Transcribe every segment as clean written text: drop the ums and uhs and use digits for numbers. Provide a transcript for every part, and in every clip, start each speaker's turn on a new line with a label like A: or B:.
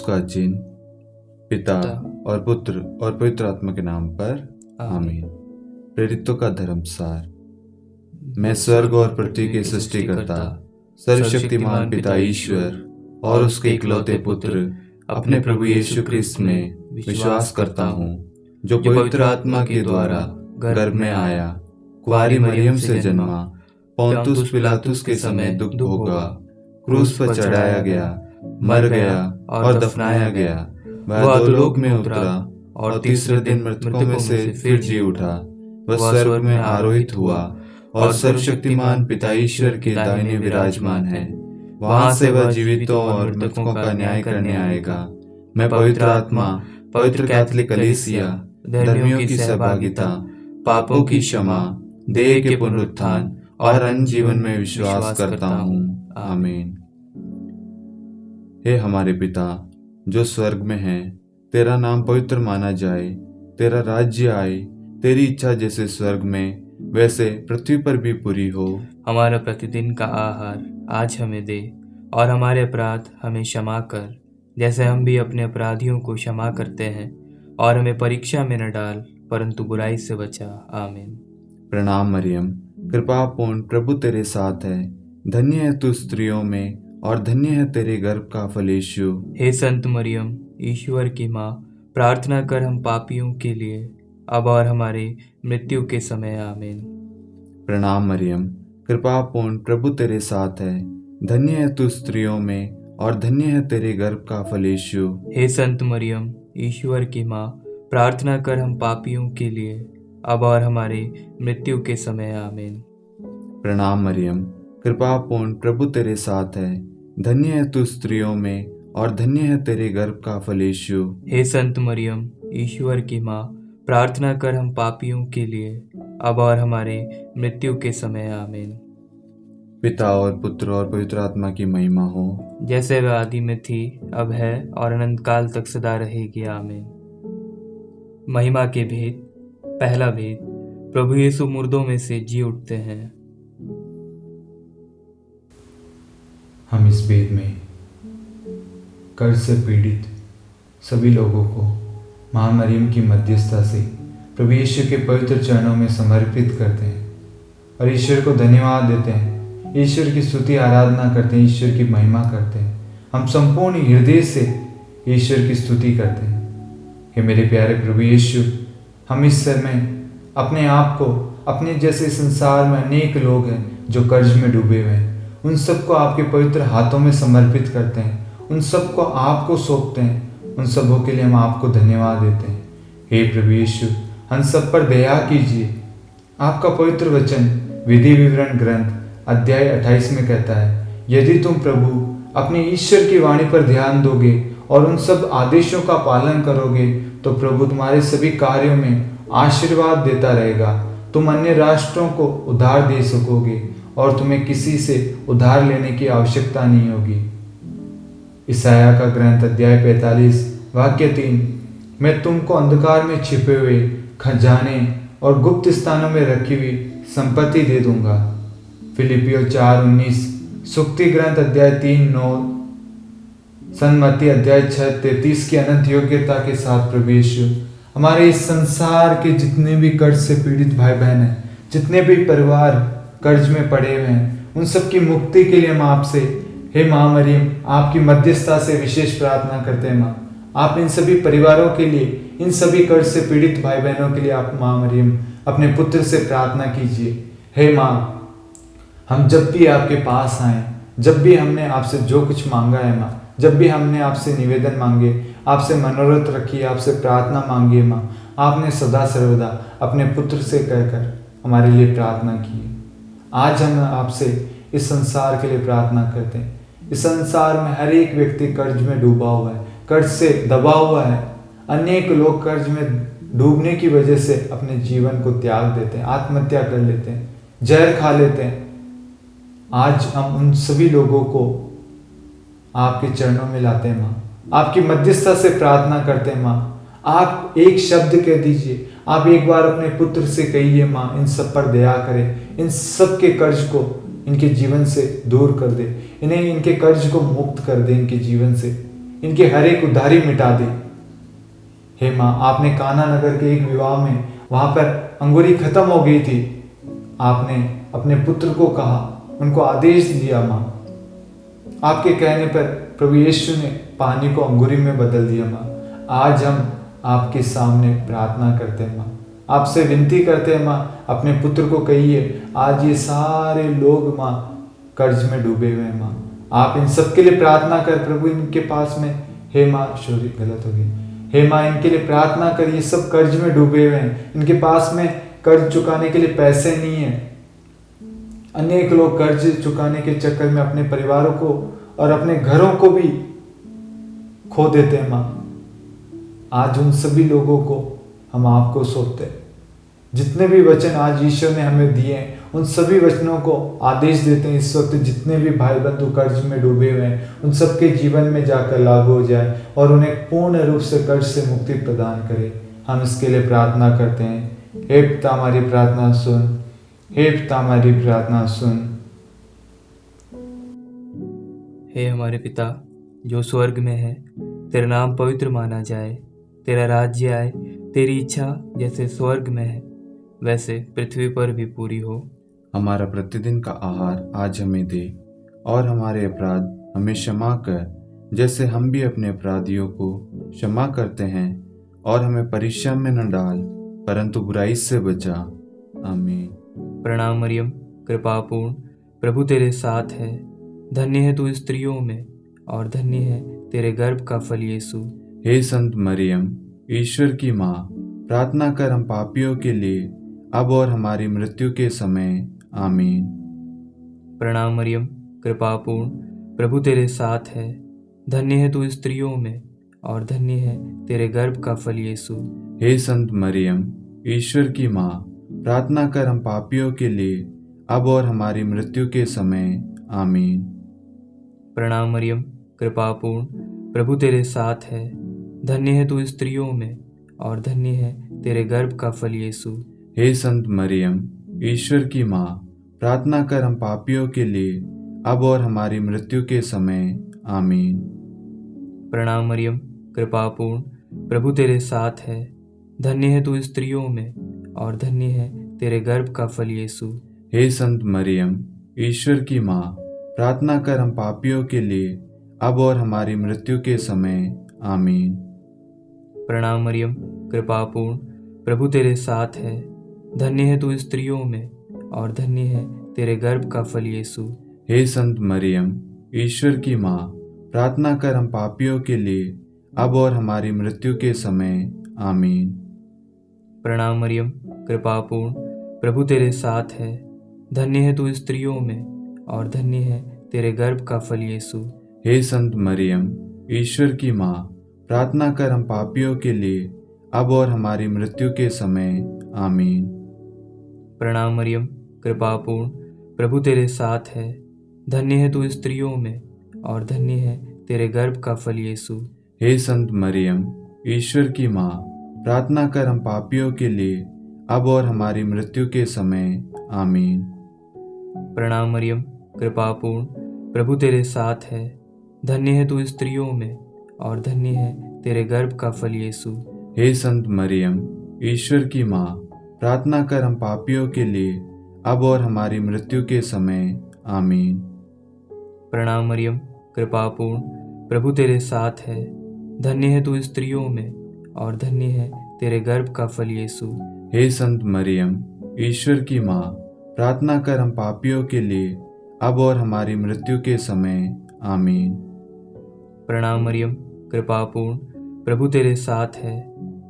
A: का चिन्ह पिता
B: पिता
A: और पुत्र और पवित्र आत्मा के नाम पर आमीन। प्रेरितों का धर्मसार। मैं स्वर्ग और पृथ्वी के सृष्टिकर्ता सर्वशक्तिमान पिता ईश्वर और उसके इकलौते पुत्र अपने प्रभु यीशु ख्रिस्त में विश्वास करता हूँ, जो पवित्र आत्मा के द्वारा गर्भ में आया, कुंवारी मरियम से जन्मा, पोंतुस पिलातुस के समय दुख भोगा, क्रूस पर चढ़ाया गया, मर गया और दफनाया गया, वह अधोलोक में उतरा और तीसरे दिन मृतकों में से फिर जी उठा। वह स्वर्ग में आरोहित हुआ और सर्वशक्तिमान पिता ईश्वर के दाहिने विराजमान है। वहां से वह जीवितों और मृतकों का न्याय करने आएगा। मैं पवित्र आत्मा, पवित्र कैथोलिक कलीसिया, धर्मियों की सहभागिता, पापों की क्षमा, देह के पुनरुत्थान और अन्य जीवन में विश्वास करता हूँ। आमीन। हे हमारे पिता जो स्वर्ग में है, तेरा नाम पवित्र माना जाए, तेरा राज्य आए, तेरी इच्छा जैसे स्वर्ग में वैसे पृथ्वी पर भी पूरी हो।
B: हमारा प्रतिदिन का आहार आज हमें दे, और हमारे अपराध हमें क्षमा कर, जैसे हम भी अपने अपराधियों को क्षमा करते हैं, और हमें परीक्षा में न डाल, परंतु बुराई से बचा। आमीन।
A: प्रणाम मरियम, कृपा पूर्ण प्रभु तेरे साथ है, धन्य है तू स्त्रियों में और धन्य है तेरे गर्भ का फल यीशु।
B: हे संत मरियम, ईश्वर की माँ, प्रार्थना कर हम पापियों के लिए, अब और हमारे मृत्यु के समय। आमीन।
A: प्रणाम मरियम, कृपा पूर्ण प्रभु तेरे साथ है, धन्य है तू स्त्रियों में और धन्य है तेरे गर्भ का फल यीशु।
B: हे संत मरियम, ईश्वर की माँ, प्रार्थना कर हम पापियों के लिए, अब और हमारे मृत्यु के समय। आमीन।
A: प्रणाम मरियम, कृपा पूर्ण प्रभु तेरे साथ है, धन्य है तू स्त्रियों में और धन्य है तेरे गर्भ का फल यीशु।
B: हे संत मरियम, ईश्वर की माँ, प्रार्थना कर हम पापियों के लिए, अब और हमारे मृत्यु के समय। आमीन।
A: पिता और पुत्र और पवित्र आत्मा की महिमा हो,
B: जैसे वह आदि में थी, अब है और अनंत काल तक सदा रहेगी। आमीन। महिमा के भेद। पहला भेद, प्रभु यीशु मुर्दों में से जी उठते हैं।
C: हम इस भेद में कर्ज से पीड़ित सभी लोगों को मां मरियम की मध्यस्थता से प्रभु यीशु के पवित्र चरणों में समर्पित करते हैं और ईश्वर को धन्यवाद देते हैं, ईश्वर की स्तुति आराधना करते हैं, ईश्वर की महिमा करते हैं। हम संपूर्ण हृदय से ईश्वर की स्तुति करते हैं। हे मेरे प्यारे प्रभु यीशु, हम इस समय अपने आप को, अपने जैसे संसार में अनेक लोग हैं जो कर्ज में डूबे हुए हैं, उन सबको आपके पवित्र हाथों में समर्पित करते हैं, उन सबको आपको सौंपते हैं, उन सबों के लिए हम आपको धन्यवाद देते हैं। हे प्रभु यीशु, हम सब पर दया कीजिए। आपका पवित्र वचन विधि विवरण ग्रंथ अध्याय 28 में कहता है, यदि तुम प्रभु अपने ईश्वर की वाणी पर ध्यान दोगे और उन सब आदेशों का पालन करोगे तो प्रभु तुम्हारे सभी कार्यों में आशीर्वाद देता रहेगा। तुम अन्य राष्ट्रों को उधार दे सकोगे और तुम्हें किसी से उधार लेने की आवश्यकता नहीं होगी। ईसाया का ग्रंथ अध्याय 45 वाक्य 3, मैं तुमको अंधकार में छिपे हुए खजाने और गुप्त स्थानों में रखी हुई संपत्ति दे दूंगा। फिलिपियो 4:19, सुक्ति ग्रंथ अध्याय 3:9, सन्मति अध्याय 6:33 की अनंत योग्यता के साथ प्रभु यीशु हमारे इस संसार के जितने भी कर्ज से पीड़ित भाई बहन हैं, जितने भी परिवार कर्ज में पड़े हुए हैं, उन सब की मुक्ति के लिए हम आपसे, हे माँ मरियम, आपकी मध्यस्थता से विशेष प्रार्थना करते हैं। माँ, आप इन सभी परिवारों के लिए, इन सभी कर्ज से पीड़ित भाई बहनों के लिए आप माँ मरियम अपने पुत्र से प्रार्थना कीजिए। हे माँ, हम जब भी आपके पास आए, जब भी हमने आपसे जो कुछ मांगा है माँ, जब भी हमने आपसे निवेदन मांगे, आपसे मनोरथ रखी, आपसे प्रार्थना मांगी माँ, आपने सदा सर्वदा अपने पुत्र से कहकर हमारे लिए प्रार्थना की है। आज हम आपसे इस संसार के लिए प्रार्थना करते हैं। इस संसार में हर एक व्यक्ति कर्ज में डूबा हुआ है, कर्ज से दबा हुआ है। अनेक लोग कर्ज में डूबने की वजह से अपने जीवन को त्याग देते हैं, आत्महत्या कर लेते हैं, जहर खा लेते हैं। आज हम उन सभी लोगों को आपके चरणों में लाते हैं माँ, आपकी मध्यस्थता से प्रार्थना करते हैं माँ। आप एक शब्द कह दीजिए, आप एक बार अपने पुत्र से कहिए माँ, इन सब पर दया करें, इन सब के कर्ज को इनके जीवन से दूर कर दे, इन्हें इनके कर्ज को मुक्त कर दे, इनके जीवन से इनके हर एक उधारी मिटा दे। हे माँ, आपने काना नगर के एक विवाह में वहां पर अंगूरी खत्म हो गई थी। आपने अपने पुत्र को कहा, उनको आदेश दिया माँ। आपके कहने पर प्रभु यीशु ने पानी को अंगूरी में बदल दिया माँ। आज हम आपके सामने प्रार्थना करते हैं माँ, आपसे विनती करते हैं माँ, अपने पुत्र को कहिए, आज ये सारे लोग माँ कर्ज में डूबे हुए हैं माँ। आप इन सब के लिए प्रार्थना कर प्रभु, इनके पास में, हे माँ, सॉरी गलत हो गई, हे माँ, इनके लिए प्रार्थना कर, ये सब कर्ज में डूबे हुए हैं, इनके पास में कर्ज चुकाने के लिए पैसे नहीं है। अनेक लोग कर्ज चुकाने के चक्कर में अपने परिवारों को और अपने घरों को भी खो देते हैं माँ। आज उन सभी लोगों को हम आपको सौंपते हैं। जितने भी वचन आज ईश्वर ने हमें दिए हैं, उन सभी वचनों को आदेश देते हैं इस वक्त जितने भी भाई बंधु कर्ज में डूबे हुए हैं, उन सबके जीवन में जाकर लागू हो जाए और उन्हें पूर्ण रूप से कर्ज से मुक्ति प्रदान करे। हम इसके लिए प्रार्थना करते हैं। हे पिता, हमारी प्रार्थना सुन। हे पिता, हमारी प्रार्थना सुन।
B: हे हमारे पिता जो स्वर्ग में है, तेरा नाम पवित्र माना जाए, तेरा राज्य आए, तेरी इच्छा जैसे स्वर्ग में है वैसे पृथ्वी पर भी पूरी हो।
A: हमारा प्रतिदिन का आहार आज हमें दे, और हमारे अपराध हमें क्षमा कर, जैसे हम भी अपने अपराधियों को क्षमा करते हैं, और हमें परीक्षा में न डाल, परंतु बुराई से बचा। आमीन।
B: प्रणाम मरियम, कृपापूर्ण, प्रभु तेरे साथ है, धन्य है तू स्त्रियों में, और धन्य है तेरे गर्भ का फल यीशु।
A: हे संत मरियम, ईश्वर की माँ, प्रार्थना कर हम पापियों के लिए, अब और हमारी मृत्यु के समय। आमीन।
B: प्रणाम मरियम, कृपापूर्ण, प्रभु तेरे साथ है, धन्य है तू स्त्रियों में, और धन्य है तेरे गर्भ का फल यीशु।
A: हे संत मरियम, ईश्वर की माँ, प्रार्थना कर हम पापियों के लिए, अब और हमारी मृत्यु के समय। आमीन।
B: प्रणाम मरियम, कृपापूर्ण, प्रभु तेरे साथ है, धन्य है तू स्त्रियों में, और धन्य है तेरे गर्भ का फल यीशु।
A: हे संत मरियम, ईश्वर की माँ, प्रार्थना कर हम पापियों के लिए, अब और हमारी मृत्यु के समय। आमीन।
B: प्रणाम मरियम, कृपापूर्ण, प्रभु तेरे साथ है, धन्य है तू स्त्रियों में, और धन्य है तेरे गर्भ का फल यीशु।
A: हे संत मरियम, ईश्वर की माँ, प्रार्थना कर हम पापियों के लिए, अब और हमारी मृत्यु के समय। आमीन।
B: प्रणाम मरियम, कृपापूर्ण, प्रभु तेरे साथ है, धन्य है तू स्त्रियों में, और धन्य है तेरे गर्भ का फल यीशु।
A: हे संत मरियम, ईश्वर की माँ, प्रार्थना कर हम पापियों के लिए, अब और हमारी मृत्यु के समय। आमीन।
B: प्रणाम मरियम, कृपापूर्ण, प्रभु तेरे साथ है, धन्य है तू स्त्रियों में, और धन्य है तेरे गर्भ का फल यीशु।
A: हे संत मरियम, ईश्वर की माँ, प्रार्थना कर हम पापियों के लिए, अब और हमारी मृत्यु के समय। आमीन।
B: प्रणाम मरियम, कृपापूर्ण, प्रभु तेरे साथ है, धन्य है तू स्त्रियों में, और धन्य है तेरे गर्भ का फल यीशु।
A: हे संत मरियम, ईश्वर की माँ, प्रार्थना कर हम पापियों के लिए, अब और हमारी मृत्यु के समय। आमीन।
B: प्रणाम मरियम, कृपापूर्ण, प्रभु तेरे साथ है, धन्य है तू स्त्रियों में, और धन्य है तेरे गर्भ का फल यीशु।
A: हे संत मरियम, ईश्वर की माँ, प्रार्थना कर हम पापियों के लिए, अब और हमारी मृत्यु के समय। आमीन।
B: प्रणाम मरियम, कृपापूर्ण, प्रभु तेरे साथ है, धन्य है तू स्त्रियों में, और धन्य है तेरे गर्भ का फल यीशु।
A: हे संत मरियम, ईश्वर की माँ, प्रार्थना कर हम पापियों के लिए, अब और हमारी मृत्यु के समय। आमीन।
B: प्रणाम मरियम, कृपापूर्ण, प्रभु तेरे साथ है,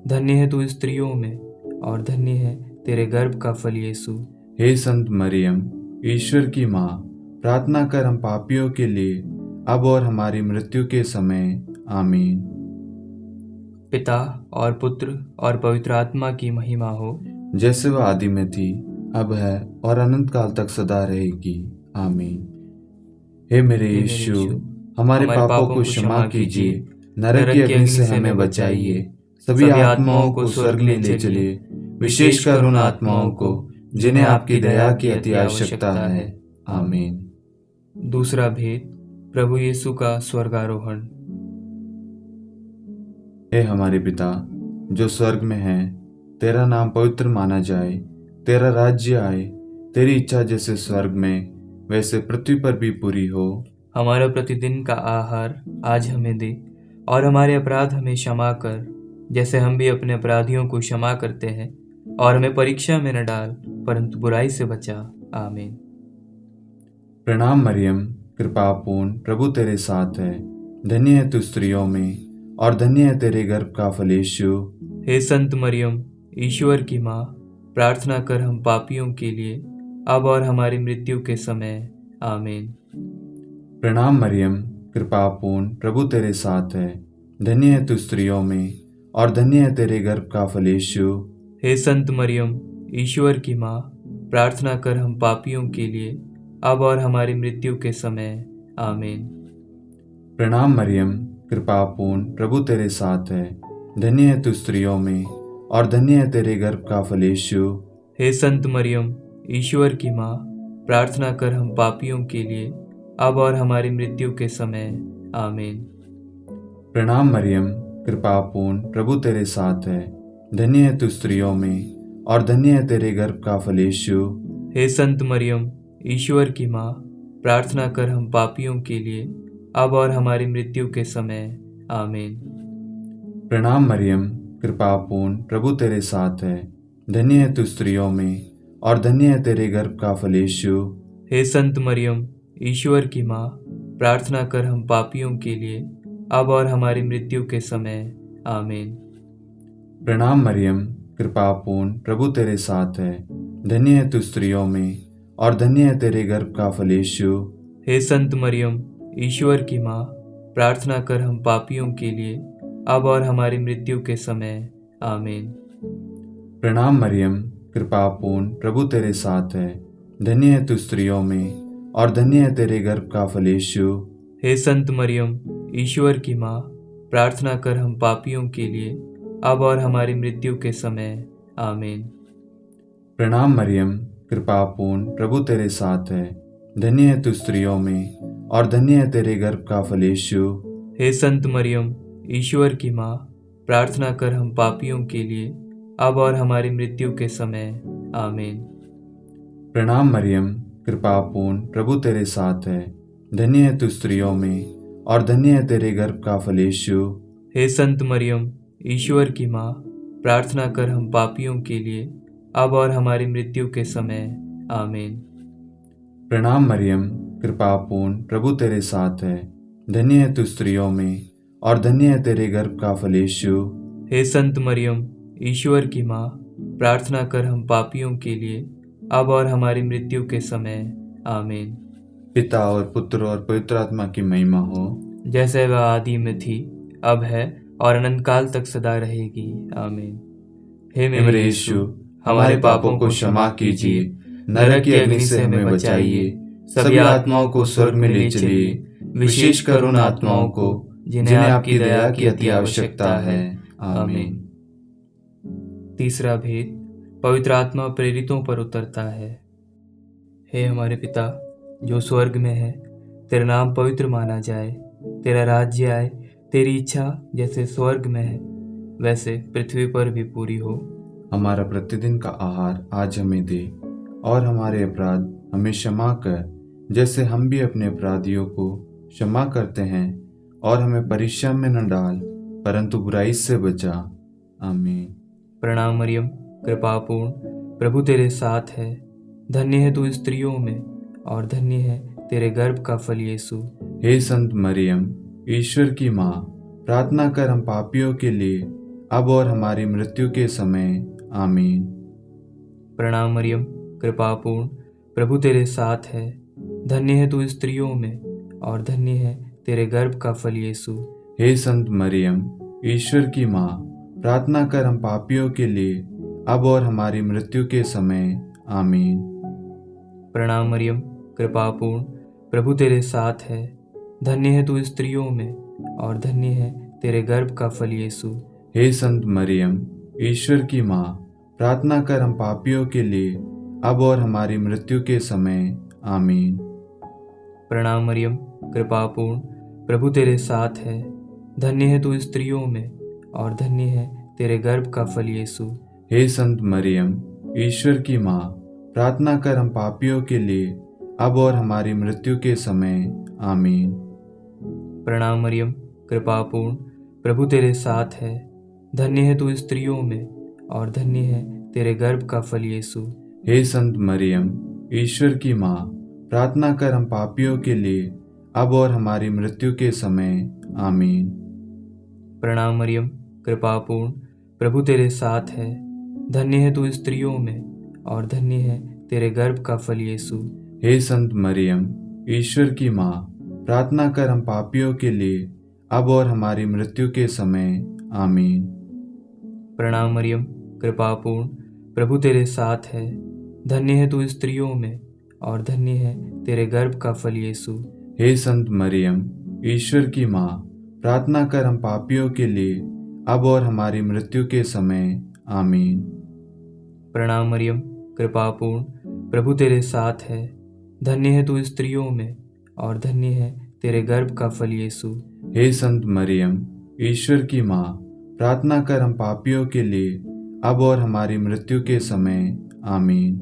B: धन्य है तू स्त्रियों में, और धन्य है तेरे गर्भ का फल यीशु।
A: हे संत मरियम, ईश्वर की माँ, प्रार्थना कर हम पापियों के लिए, अब और हमारी मृत्यु के समय। आमीन।
B: पिता और पुत्र और पवित्र आत्मा की महिमा हो,
A: जैसे वह आदि में थी, अब है, और अनंत काल तक सदा रहेगी। आमीन। हे मेरे यीशु, हमारे पापों को क्षमा कीजिए, नरक की अग्नि से हमें बचाइए, सभी आत्माओं को स्वर्ग में ले चलिए, विशेषकर उन आत्माओं को जिन्हें आपकी दया की अति आवश्यकता है। आमीन।
B: दूसरा भेद, प्रभु यीशु का स्वर्गारोहण।
A: हे हमारे पिता जो स्वर्ग में है, तेरा नाम पवित्र माना जाए, तेरा राज्य आए, तेरी इच्छा जैसे स्वर्ग में वैसे पृथ्वी पर भी पूरी हो।
B: हमारा प्रतिदिन का आहार आज हमें दे, और हमारे अपराध हमें क्षमा कर, जैसे हम भी अपने अपराधियों को क्षमा करते हैं, और हमें परीक्षा में न डाल, परंतु बुराई से बचा। आमीन।
A: प्रणाम मरियम, कृपापूर्ण, प्रभु तेरे साथ है। धन्य है तू स्त्रियों में, और धन्य है तेरे गर्भ का फल यीशु।
B: हे संत मरियम, ईश्वर की माँ, प्रार्थना कर हम पापियों के लिए, अब और हमारी मृत्यु के समय। आमीन।
A: प्रणाम मरियम, कृपापूर्ण, प्रभु तेरे साथ है। धन्य है तू स्त्रियों में, और धन्य है तेरे गर्भ का फल यीशु।
B: हे संत मरियम, ईश्वर की माँ, प्रार्थना कर हम पापियों के लिए, अब और हमारी मृत्यु के समय। आमीन।
A: प्रणाम मरियम, कृपापूर्ण, प्रभु तेरे साथ है। धन्य है तू स्त्रियों में, और धन्य है तेरे गर्भ का फल यीशु।
B: हे संत मरियम, ईश्वर की माँ, प्रार्थना कर हम पापियों के लिए, अब और हमारी मृत्यु के समय। आमीन।
A: प्रणाम मरियम, कृपापूर्ण, प्रभु तेरे साथ है। धन्य है तू स्त्रियों में, और धन्य है तेरे गर्भ का फल यीशु।
B: हे संत मरियम, ईश्वर की माँ, प्रार्थना कर हम पापियों के लिए, अब और हमारी मृत्यु के समय। आमीन।
A: प्रणाम मरियम, कृपापूर्ण, प्रभु तेरे साथ है। धन्य है तू स्त्रियों में, और धन्य है तेरे गर्भ का फल यीशु।
B: हे संत मरियम, ईश्वर की माँ, प्रार्थना कर हम पापियों के लिए, अब और हमारी मृत्यु के समय। आमीन।
A: प्रणाम मरियम, कृपापूर्ण, प्रभु तेरे साथ है। धन्य है तू स्त्रियों में, और धन्य है तेरे गर्भ का फल यीशु।
B: हे संत मरियम, ईश्वर की माँ, प्रार्थना कर हम पापियों के लिए, अब और हमारी मृत्यु के समय। आमीन।
A: प्रणाम मरियम, कृपापूर्ण, प्रभु तेरे साथ है। धन्य है तू स्त्रियों में, और धन्य है तेरे गर्भ का फल यीशु।
B: हे संत मरियम, ईश्वर की माँ, प्रार्थना कर हम पापियों के लिए, अब और हमारी मृत्यु के समय। आमीन।
A: प्रणाम मरियम, कृपापूर्ण, प्रभु तेरे साथ है। धन्य है तू स्त्रियों में, और धन्य है तेरे गर्भ का फल यीशु।
B: हे संत मरियम, ईश्वर की माँ, प्रार्थना कर हम पापियों के लिए, अब और हमारी मृत्यु के समय। आमीन।
A: प्रणाम मरियम, कृपापूर्ण, प्रभु तेरे साथ है। धन्य है तू स्त्रियों में, और धन्य है तेरे गर्भ का फल यीशु।
B: हे संत मरियम, ईश्वर की माँ, प्रार्थना कर हम पापियों के लिए, अब और हमारी मृत्यु के समय। आमीन।
A: प्रणाम मरियम, कृपापूर्ण, प्रभु तेरे साथ है। धन्य है तू स्त्रियों में, और धन्य है तेरे गर्भ का फल यीशु।
B: हे संत मरियम, ईश्वर की माँ, प्रार्थना कर हम पापियों के लिए, अब और हमारी मृत्यु के समय। आमीन।
A: पिता और पुत्र और पवित्र आत्मा की महिमा हो,
B: जैसे वह आदि में थी, अब है, और अनंत काल तक सदा रहेगी। आमीन। हे
A: मेरे यीशु, हमारे पापों को क्षमा कीजिए, नरक की अग्नि से हमें बचाइए, सभी आत्माओं को स्वर्ग में ले चलिए, विशेषकर उन आत्माओं को जिन्हें आपकी दया की अति आवश्यकता है। आमीन।
B: तीसरा भेद, पवित्र आत्मा प्रेरितों पर उतरता है। हे हमारे पिता जो स्वर्ग में है, तेरा नाम पवित्र माना जाए, तेरा राज्य आए, तेरी इच्छा जैसे स्वर्ग में है वैसे पृथ्वी पर भी पूरी हो।
A: हमारा प्रतिदिन का आहार आज हमें दे, और हमारे अपराध हमें क्षमा कर, जैसे हम भी अपने अपराधियों को क्षमा करते हैं, और हमें परीक्षा में न डाल, परंतु बुराई से बचा। आमीन।
B: प्रणाम मरियम, कृपापूर्ण, प्रभु तेरे साथ है। धन्य है तू स्त्रियों में, और धन्य है तेरे गर्भ का फल यीशु।
A: हे संत मरियम, ईश्वर की माँ, प्रार्थना कर हम पापियों के लिए, अब और हमारी मृत्यु के समय। आमीन।
B: प्रणाम मरियम, कृपापूर्ण, प्रभु तेरे साथ है। धन्य है तू स्त्रियों में, और धन्य है तेरे गर्भ का फल यीशु।
A: हे संत मरियम, ईश्वर की माँ, प्रार्थना कर हम पापियों के लिए, अब और हमारी मृत्यु के समय। आमीन।
B: प्रणाम मरियम, कृपापूर्ण, प्रभु तेरे साथ है। धन्य है तू स्त्रियों में, और धन्य है तेरे गर्भ का फल यीशु।
A: हे संत मरियम, ईश्वर की माँ, प्रार्थना कर हम पापियों के लिए, अब और हमारी मृत्यु के समय। आमीन।
B: प्रणाम मरियम, कृपापूर्ण, प्रभु तेरे साथ है। धन्य है तू स्त्रियों में, और धन्य है तेरे गर्भ का फल यीशु।
A: हे संत मरियम, ईश्वर की माँ, प्रार्थना कर हम पापियों के लिए, अब और हमारी मृत्यु के समय। आमीन।
B: प्रणाम मरियम, कृपा पूर्ण, प्रभु तेरे साथ है। धन्य है तू स्त्रियों में, और धन्य है तेरे गर्भ का फल यीशु।
A: हे संत मरियम, ईश्वर की माँ, प्रार्थना कर हम पापियों के लिए, अब और हमारी मृत्यु के समय। आमीन।
B: प्रणाम मरियम, कृपा पूर्ण, प्रभु तेरे साथ है। धन्य है तू स्त्रियों में, और धन्य है तेरे गर्भ का फल यीशु।
A: हे संत मरियम, ईश्वर की माँ, प्रार्थना कर हम पापियों के लिए, अब और हमारी मृत्यु के समय। आमीन।
B: प्रणाम मरियम, कृपा पूर्ण, प्रभु तेरे साथ है। धन्य है तू स्त्रियों में, और धन्य है तेरे गर्भ का फल यीशु।
A: हे संत मरियम, ईश्वर की माँ, प्रार्थना कर हम पापियों के लिए, अब और हमारी मृत्यु के समय। आमीन।
B: प्रणाम मरियम, कृपा पूर्ण, प्रभु तेरे साथ है। धन्य है तू स्त्रियों में, और धन्य है तेरे गर्भ का फल यीशु।
A: हे संत मरियम, ईश्वर की माँ, प्रार्थना कर हम पापियों के लिए, अब और हमारी मृत्यु के समय। आमीन।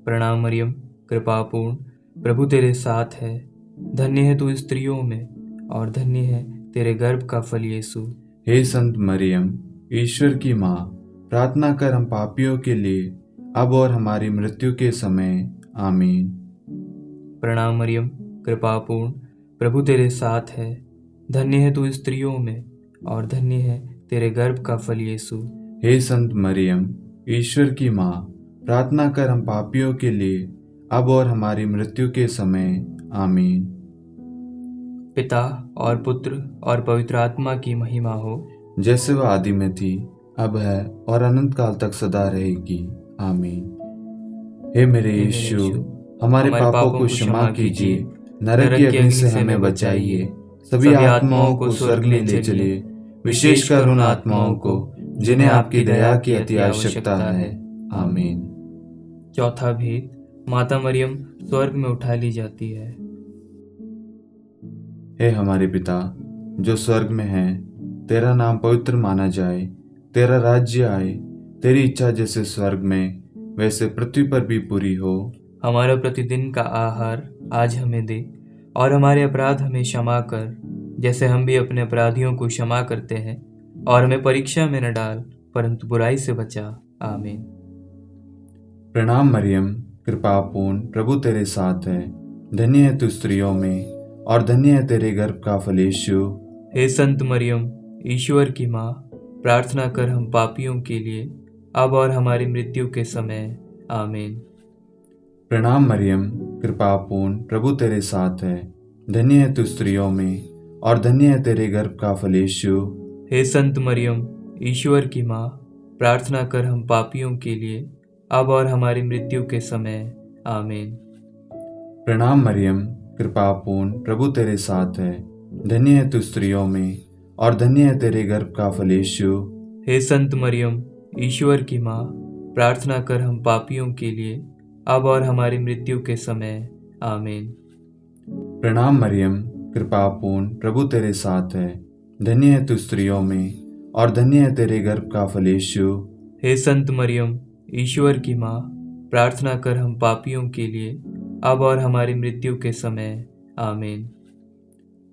B: प्रणाम मरियम, कृपा पूर्ण, प्रभु तेरे साथ है। धन्य है तू स्त्रियों में, और धन्य है तेरे गर्भ का फल यीशु।
A: हे संत मरियम, ईश्वर की माँ, प्रार्थना कर हम पापियों के लिए, अब और हमारी मृत्यु के समय। आमीन।
B: प्रणाम मरियम, कृपा पूर्ण, प्रभु तेरे साथ है। धन्य है तू स्त्रियों में, और धन्य है तेरे गर्भ का फल यीशु।
A: हे संत मरियम, ईश्वर की माँ, प्रार्थना कर हम पापियों के लिए, अब और हमारी मृत्यु के समय। आमीन।
B: पिता और पुत्र और पवित्र आत्मा की महिमा हो,
A: जैसे वह आदि में थी, अब है और अनंत काल तक सदा रहेगी। आमीन। हे मेरे यीशु, हमारे पापों को क्षमा कीजिए, नरक की अग्नि से हमें बचाइए, सभी आत्माओं को स्वर्ग में ले चलिए, विशेषकर उन आत्माओं को जिन्हें आपकी दया की अति आवश्यकता है। आमीन।
B: चौथा भेद, माता मरियम स्वर्ग में उठा ली जाती है।
A: हे हमारे पिता जो स्वर्ग में है, तेरा नाम पवित्र माना जाए, तेरा राज्य आए, तेरी इच्छा जैसे स्वर्ग में वैसे पृथ्वी पर भी पूरी हो।
B: हमारा प्रतिदिन का आहार आज हमें दे, और हमारे अपराध हमें क्षमा कर, जैसे हम भी अपने अपराधियों को क्षमा करते हैं, और हमें परीक्षा में न डाल, परंतु बुराई से बचा। आमीन।
A: प्रणाम मरियम, कृपा पूर्ण, प्रभु तेरे साथ है। धन्य है तू स्त्रियों में, और धन्य है तेरे गर्भ का फल यीशु।
B: हे संत मरियम, ईश्वर की माँ, प्रार्थना कर हम पापियों के लिए, अब और हमारी मृत्यु के समय। आमीन।
A: प्रणाम मरियम, कृपा पूर्ण, प्रभु तेरे साथ है। धन्य है तू स्त्रियों में, और धन्य है तेरे गर्भ का फल यीशु।
B: हे संत मरियम, ईश्वर की माँ, प्रार्थना कर हम पापियों के लिए, अब और हमारी मृत्यु के समय। आमीन।
A: प्रणाम मरियम, कृपा पूर्ण, प्रभु तेरे साथ है। धन्य है तू स्त्रियों में, और धन्य है तेरे गर्भ का फल यीशु।
B: हे संत मरियम, ईश्वर की माँ, प्रार्थना कर हम पापियों के लिए, अब और हमारी मृत्यु के समय। आमीन।
A: प्रणाम मरियम, कृपा पूर्ण, प्रभु तेरे साथ है। धन्य है तू स्त्रियों में, और धन्य है तेरे गर्भ का फल यीशु।
B: हे संत मरियम, ईश्वर की माँ, प्रार्थना कर हम पापियों के लिए, अब और हमारी मृत्यु के समय। आमीन।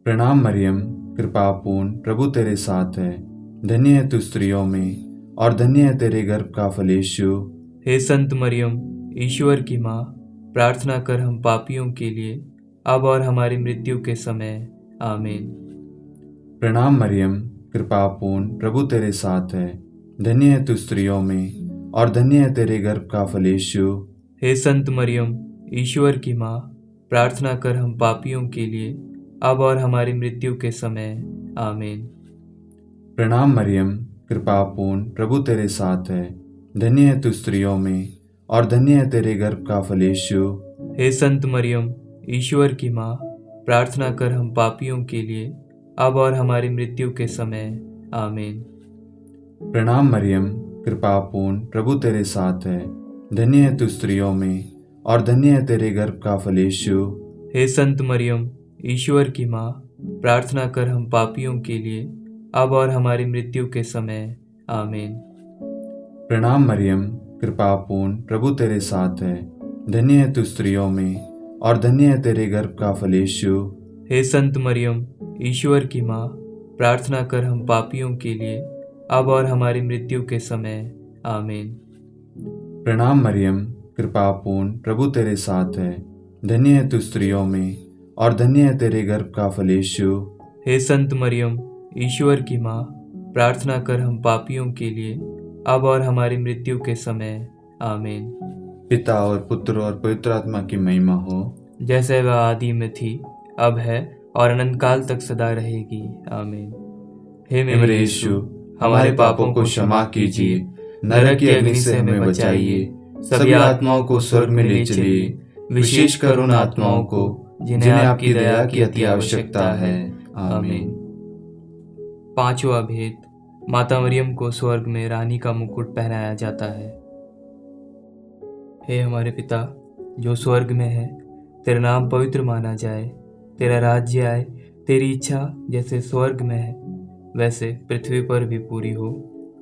A: प्रणाम मरियम, कृपा पूर्ण, प्रभु तेरे साथ है। धन्य है तू स्त्रियों में, और धन्य है तेरे गर्भ का फल यीशु।
B: हे संत मरियम, ईश्वर की माँ, प्रार्थना कर हम पापियों के लिए, अब और हमारी मृत्यु के समय। आमीन।
A: प्रणाम मरियम, कृपा पूर्ण, प्रभु तेरे साथ है। धन्य है तू स्त्रियों में, और धन्य है तेरे गर्भ का फल यीशु।
B: हे संत मरियम, ईश्वर की माँ, प्रार्थना कर हम पापियों के लिए, अब और हमारी मृत्यु के समय। आमीन।
A: प्रणाम मरियम, कृपा पूर्ण, प्रभु तेरे साथ है। धन्य है तू स्त्रियों में, और धन्य है तेरे गर्भ का फल यीशु।
B: हे संत मरियम, ईश्वर की माँ, प्रार्थना कर हम पापियों के लिए, अब और हमारी मृत्यु के समय। आमीन।
A: प्रणाम मरियम, कृपा पूर्ण, प्रभु तेरे साथ है। धन्य है तू स्त्रियों में, और धन्य है तेरे गर्भ का फल यीशु।
B: हे संत मरियम, ईश्वर की माँ, प्रार्थना कर हम पापियों के लिए, अब और हमारी मृत्यु के समय, आमीन।
A: प्रणाम मरियम, कृपा पूर्ण, प्रभु तेरे साथ है। धन्य है तू स्त्रियों में और धन्य है तेरे गर्भ का फल यीशु।
B: हे संत मरियम, ईश्वर की माँ, प्रार्थना कर हम पापियों के लिए, अब और हमारी मृत्यु के समय, आमीन।
A: प्रणाम मरियम, कृपा पूर्ण, प्रभु तेरे साथ है। धन्य है तू स्त्रियों में और धन्य है तेरे गर्भ का फल यीशु।
B: हे संत मरियम, ईश्वर की माँ, प्रार्थना कर हम पापियों के लिए, अब और हमारी मृत्यु के समय, आमीन।
A: पिता और पुत्र और पवित्र आत्मा की महिमा हो,
B: जैसे वह आदि में थी, अब है और अनंत काल तक सदा रहेगी, आमीन। हे
A: मेरे यीशु, हमारे पापों को क्षमा कीजिए, नरक की अग्नि से हमें बचाइए, सभी आत्माओं को स्वर्ग में ले चलिए, विशेषकर उन आत्माओं को जिन्हें आपकी दया की अति आवश्यकता है। आमीन।
B: पांचवा भेद, माता मरियम को स्वर्ग में रानी का मुकुट पहनाया जाता है। हे हमारे पिता जो स्वर्ग में है, तेरा नाम पवित्र माना जाए, तेरा राज्य आए, तेरी इच्छा जैसे स्वर्ग में है वैसे पृथ्वी पर भी पूरी हो।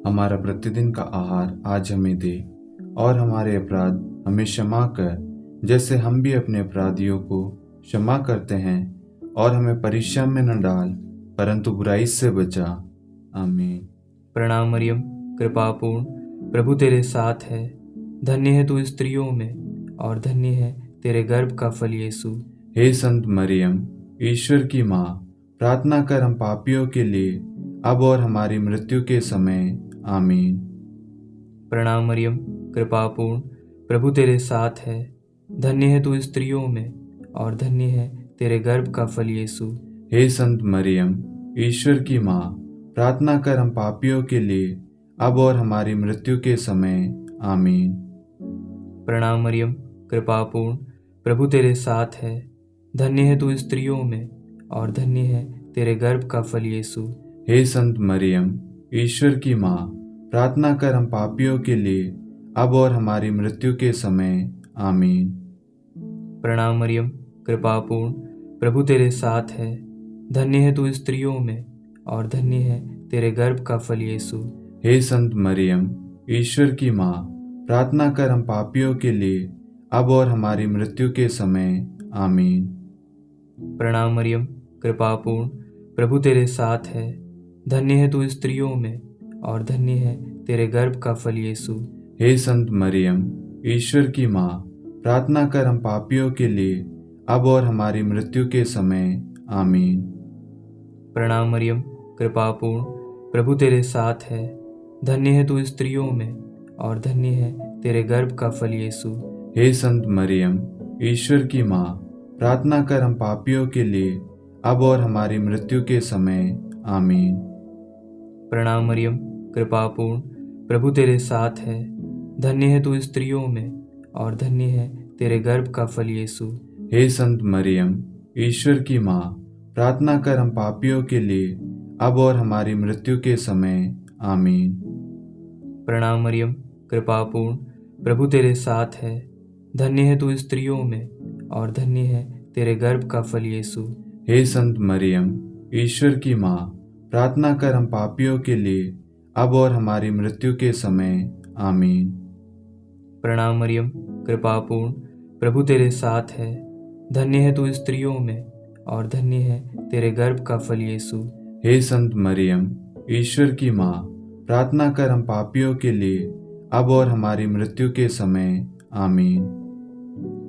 A: हमारा प्रतिदिन का आहार आज हमें दे और हमारे अपराध हमें क्षमा कर, जैसे हम भी अपने अपराधियों को क्षमा करते हैं, और हमें परीक्षा में न डाल परंतु बुराई से बचा। आमीन।
B: प्रणाम मरियम, कृपा पूर्ण, प्रभु तेरे साथ है। धन्य है तू स्त्रियों में और धन्य है तेरे गर्भ का फल यीशु।
A: हे संत मरियम, ईश्वर की माँ, प्रार्थना कर हम पापियों के लिए, अब और हमारी मृत्यु के समय। आमीन।
B: प्रणाम मरियम, कृपा पूर्ण, प्रभु तेरे साथ है। धन्य है तू स्त्रियों में और धन्य है तेरे गर्भ का फल यीशु।
A: हे संत मरियम, ईश्वर की माँ, प्रार्थना कर हम पापियों के लिए, अब और हमारी मृत्यु के समय। आमीन।
B: प्रणाम मरियम, कृपा पूर्ण, प्रभु तेरे साथ है। धन्य है तू स्त्रियों में और धन्य है तेरे गर्भ का फल यीशु।
A: हे संत मरियम, ईश्वर की माँ, प्रार्थना कर हम पापियों के लिए, अब और हमारी मृत्यु के समय। आमीन।
B: प्रणाम मरियम, कृपा पूर्ण, प्रभु तेरे साथ है। धन्य है तू स्त्रियों में और धन्य है तेरे गर्भ का फल यीशु।
A: हे संत मरियम, ईश्वर की माँ, प्रार्थना कर हम पापियों के लिए, अब और हमारी मृत्यु के समय। आमीन।
B: प्रणाम मरियम, कृपा पूर्ण, प्रभु तेरे साथ है। धन्य है तू स्त्रियों में और धन्य है तेरे गर्भ का फल यीशु।
A: हे संत मरियम, ईश्वर की माँ, प्रार्थना कर हम पापियों के लिए, अब और हमारी मृत्यु के समय। आमीन।
B: प्रणाम मरियम, कृपा पूर्ण, प्रभु तेरे साथ है। धन्य है तू स्त्रियों में और धन्य है तेरे गर्भ का फल यीशु।
A: हे संत मरियम, ईश्वर की माँ, प्रार्थना कर हम पापियों के लिए, अब और हमारी मृत्यु के समय। आमीन।
B: प्रणाम मरियम, कृपा पूर्ण, प्रभु तेरे साथ है। धन्य है तू स्त्रियों में और धन्य है तेरे गर्भ का फल यीशु।
A: हे संत मरियम, ईश्वर की माँ, प्रार्थना कर हम पापियों के लिए, अब और हमारी मृत्यु के समय। आमीन।
B: प्रणाम मरियम, कृपा पूर्ण, प्रभु तेरे साथ है। धन्य है तू स्त्रियों में और धन्य है तेरे गर्भ का फल यीशु।
A: हे संत मरियम, ईश्वर की माँ, प्रार्थना कर हम पापियों के लिए, अब और हमारी मृत्यु के समय। आमीन।
B: प्रणाम मरियम, कृपा पूर्ण, प्रभु तेरे साथ है। धन्य है तू स्त्रियों में और धन्य है तेरे गर्भ का फल यीशु।
A: हे संत मरियम, ईश्वर की माँ, प्रार्थना कर हम पापियों के लिए, अब और हमारी मृत्यु के समय। आमीन।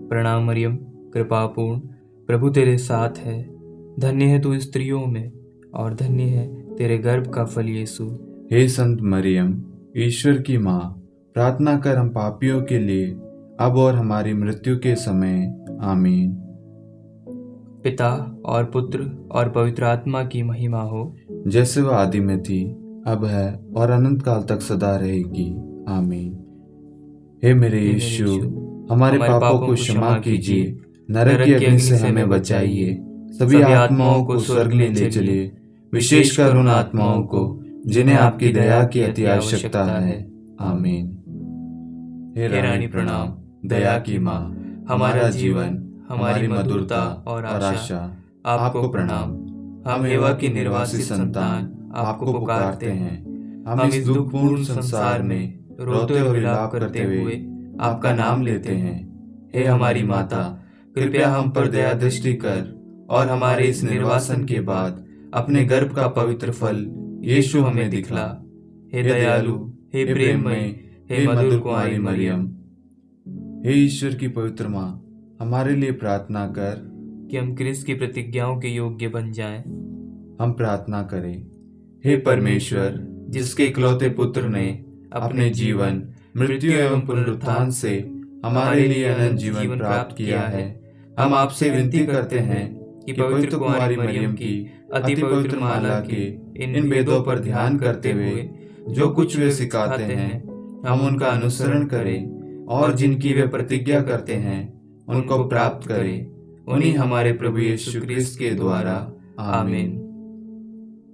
B: प्रणाम मरियम, कृपा पूर्ण, प्रभु तेरे साथ है। धन्य है तू स्त्रियों में और धन्य है तेरे गर्भ का फल यीशु।
A: हे संत मरियम, ईश्वर की माँ, प्रार्थना कर हम पापियों के लिए, अब और हमारी मृत्यु के समय। आमीन।
B: पिता और पुत्र और पवित्र आत्मा की महिमा हो,
A: जैसे वह आदि में थी, अब है और अनंत काल तक सदा रहेगी। आमीन। हे मेरे यीशु, हमारे पापों को क्षमा कीजिए, नरक की अग्नि से हमें बचाइए, सभी आत्माओं को स्वर्ग में ले चलिए, विशेषकर उन आत्माओं को जिन्हें आपकी दया की अति आवश्यकता है। आमीन। हे रानी प्रणाम, दया की माँ, हमारा जीवन, हमारी मधुरता और आशा आपको प्रणाम। हम एवा की निर्वासित संतान
B: आपको पुकारते हैं।
A: हम इस दुखपूर्ण संसार में रोते और विलाप करते हुए आपका नाम लेते हैं। हे हमारी माता, कृपया हम पर दया दृष्टि कर और हमारे इस निर्वासन के बाद अपने गर्भ का पवित्र फल यीशु हमें दिखला। हे दयालु, हे प्रेममय, हे मधुर कुंवारी मरियम। हे ईश्वर की पवित्र माँ, हमारे लिए प्रार्थना कर
B: कि हम क्रिस्त की प्रतिज्ञाओं के योग्य बन जाएं।
A: हम प्रार्थना करें। हे परमेश्वर, जिसके इकलौते पुत्र ने अपने जीवन, मृत्यु एवं पुनरुत्थान से हमारे लिए अनंत जीवन प्राप्त किया है, हम आपसे विनती करते हैं कि पवित्र कुंवारी मरियम की अति पवित्र माला के इन वेदों पर ध्यान करते हुए जो कुछ वे सिखाते हैं, हम उनका अनुसरण करें और जिनकी वे प्रतिज्ञा करते हैं उनको प्राप्त करें। उन्हीं हमारे प्रभु यीशु क्रिस्त के द्वारा, आमीन।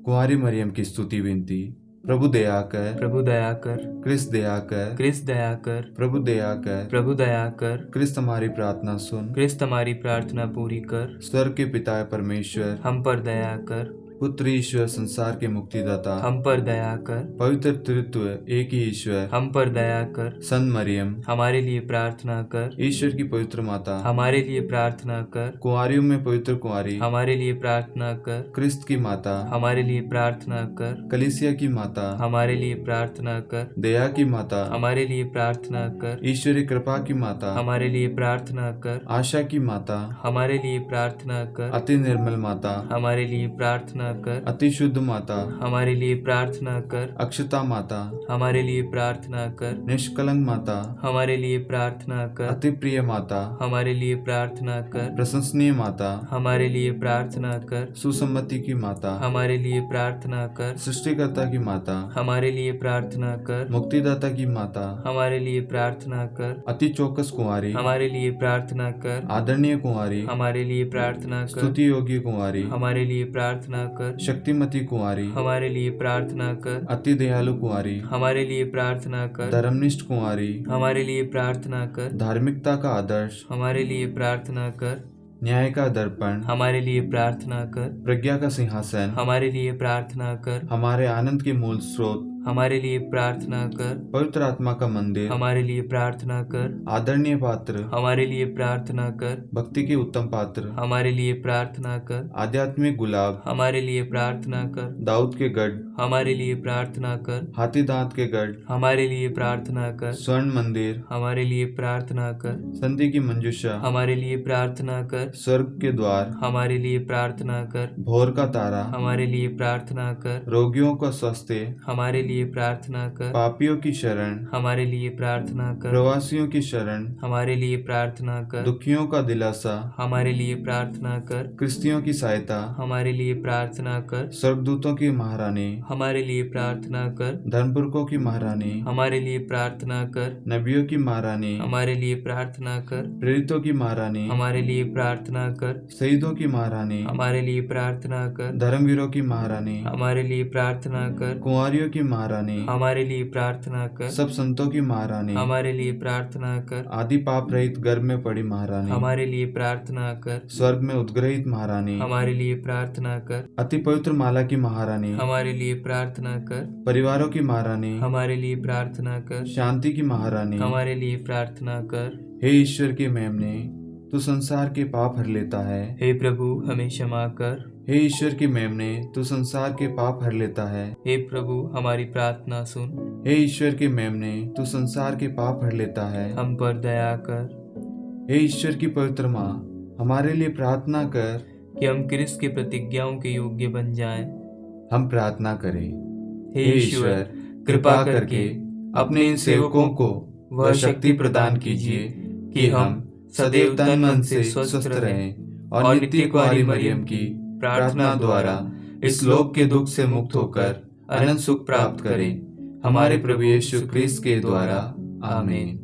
A: कुंवारी मरियम की स्तुति विनती। प्रभु दया कर,
B: प्रभु दया कर,
A: क्रिस्त दया कर,
B: क्रिस्त दया कर,
A: प्रभु दया कर,
B: प्रभु दया कर,
A: क्रिस्त हमारी प्रार्थना सुन,
B: क्रिस्त हमारी प्रार्थना पूरी कर।
A: स्वर्ग के पिता परमेश्वर,
B: हम पर दया कर,
A: पुत्र ईश्वर संसार के मुक्तिदाता,
B: हम पर दया कर,
A: पवित्र तृत्व एक ही ईश्वर,
B: हम पर दया कर।
A: संत मरियम,
B: हमारे लिए प्रार्थना कर,
A: ईश्वर की पवित्र माता,
B: हमारे लिए प्रार्थना कर।
A: कुंवारियों में पवित्र कुंवारी,
B: हमारे लिए प्रार्थना कर,
A: क्रिस्त की माता,
B: हमारे लिए प्रार्थना कर।
A: कलीसिया की माता,
B: हमारे लिए प्रार्थना कर,
A: दया की माता,
B: हमारे लिए प्रार्थना कर।
A: ईश्वरीय कृपा की माता,
B: हमारे लिए प्रार्थना कर,
A: आशा की माता,
B: हमारे लिए प्रार्थना कर।
A: अति निर्मल माता,
B: हमारे लिए प्रार्थना कर,
A: अति शुद्ध माता,
B: हमारे लिए प्रार्थना कर।
A: अक्षता माता,
B: हमारे लिए प्रार्थना कर,
A: निष्कलंक माता,
B: हमारे लिए प्रार्थना कर।
A: अति प्रिय माता,
B: हमारे लिए प्रार्थना कर,
A: प्रशंसनीय माता,
B: हमारे लिए प्रार्थना कर।
A: सुसम्मति की माता,
B: हमारे लिए प्रार्थना कर,
A: सृष्टिकर्ता की माता,
B: हमारे लिए प्रार्थना कर।
A: मुक्तिदाता की माता,
B: हमारे लिए प्रार्थना कर,
A: अति चौकस कुंवारी,
B: हमारे लिए प्रार्थना कर।
A: आदरणीय कुंवारी,
B: हमारे लिए प्रार्थना कर,
A: स्तुति योग्य कुंवारी,
B: हमारे लिए प्रार्थना कर।
A: शक्तिमती कुंवारी,
B: हमारे लिए प्रार्थना कर,
A: अति दयालु कुंवारी,
B: हमारे लिए प्रार्थना कर।
A: धर्मनिष्ठ कुंवारी,
B: हमारे लिए प्रार्थना कर,
A: धार्मिकता का आदर्श,
B: हमारे लिए प्रार्थना कर।
A: न्याय का दर्पण,
B: हमारे लिए प्रार्थना कर,
A: प्रज्ञा का सिंहासन,
B: हमारे लिए प्रार्थना कर।
A: हमारे आनंद के मूल स्रोत,
B: हमारे लिए प्रार्थना कर,
A: पवित्र आत्मा का मंदिर,
B: हमारे लिए प्रार्थना कर।
A: आदरणीय पात्र,
B: हमारे लिए प्रार्थना कर,
A: भक्ति के उत्तम पात्र,
B: हमारे लिए प्रार्थना कर।
A: आध्यात्मिक गुलाब,
B: हमारे लिए प्रार्थना कर,
A: दाऊद के गढ़,
B: हमारे लिए प्रार्थना कर।
A: हाथी दांत के गढ़,
B: हमारे लिए प्रार्थना कर,
A: स्वर्ण मंदिर,
B: हमारे लिए प्रार्थना कर।
A: संधि की मंजूषा,
B: हमारे लिए प्रार्थना कर,
A: स्वर्ग के द्वार,
B: हमारे लिए प्रार्थना कर।
A: भोर का तारा,
B: हमारे लिए प्रार्थना कर,
A: रोगियों का स्वास्थ्य,
B: हमारे लिए प्रार्थना कर।
A: पापियों की शरण,
B: हमारे लिए प्रार्थना कर,
A: प्रवासियों की शरण,
B: हमारे लिए प्रार्थना कर।
A: दुखियों का दिलासा,
B: हमारे लिए प्रार्थना कर,
A: क्रिस्तियों की सहायता,
B: हमारे लिए प्रार्थना कर।
A: स्वर्गदूतों की महारानी,
B: हमारे लिए प्रार्थना कर,
A: धर्मपुरखों की महारानी,
B: हमारे लिए प्रार्थना कर।
A: नबियों की महारानी,
B: हमारे लिए प्रार्थना कर,
A: प्रेरितों की महारानी,
B: हमारे लिए प्रार्थना कर।
A: शहीदों की महारानी,
B: हमारे लिए प्रार्थना कर,
A: धर्मवीरों की महारानी,
B: हमारे लिए प्रार्थना कर।
A: कुंवारियों की महारानी,
B: हमारे लिए प्रार्थना कर,
A: सब संतों की महारानी,
B: हमारे लिए प्रार्थना कर।
A: आदि पाप रहित गर्भ में पड़ी महारानी,
B: हमारे लिए प्रार्थना कर,
A: स्वर्ग में उद्ग्रहित महारानी,
B: हमारे लिए प्रार्थना कर।
A: अति पवित्र माला की महारानी,
B: हमारे लिए प्रार्थना कर,
A: परिवारों की महारानी,
B: हमारे लिए प्रार्थना कर।
A: शांति की महारानी,
B: हमारे लिए प्रार्थना कर।
A: हे ईश्वर के मेमने, तू संसार के पाप हर लेता है।
B: हे प्रभु हमें क्षमा कर।
A: हे ईश्वर के मेमने, तू संसार के पाप हर लेता है।
B: हे प्रभु हमारी प्रार्थना सुन।
A: हे ईश्वर के मेमने, तू संसार के पाप हर लेता है।
B: हम पर दया कर।
A: हे ईश्वर की पवित्र माँ, हमारे लिए प्रार्थना कर
B: कि हम क्रिस्त की प्रतिज्ञाओं के योग्य बन जाएं।
A: हम प्रार्थना करें।
B: हे ईश्वर कृपा करके अपने इन सेवकों को वह शक्ति प्रदान कीजिए कि हम सदैव तन मन से स्वस्थ रहें और नित्य कुंवारी मरियम की प्रार्थना द्वारा इस लोक के दुख से मुक्त होकर अनंत सुख प्राप्त करें। हमारे प्रभु यीशु क्रिस्त के द्वारा, आमीन।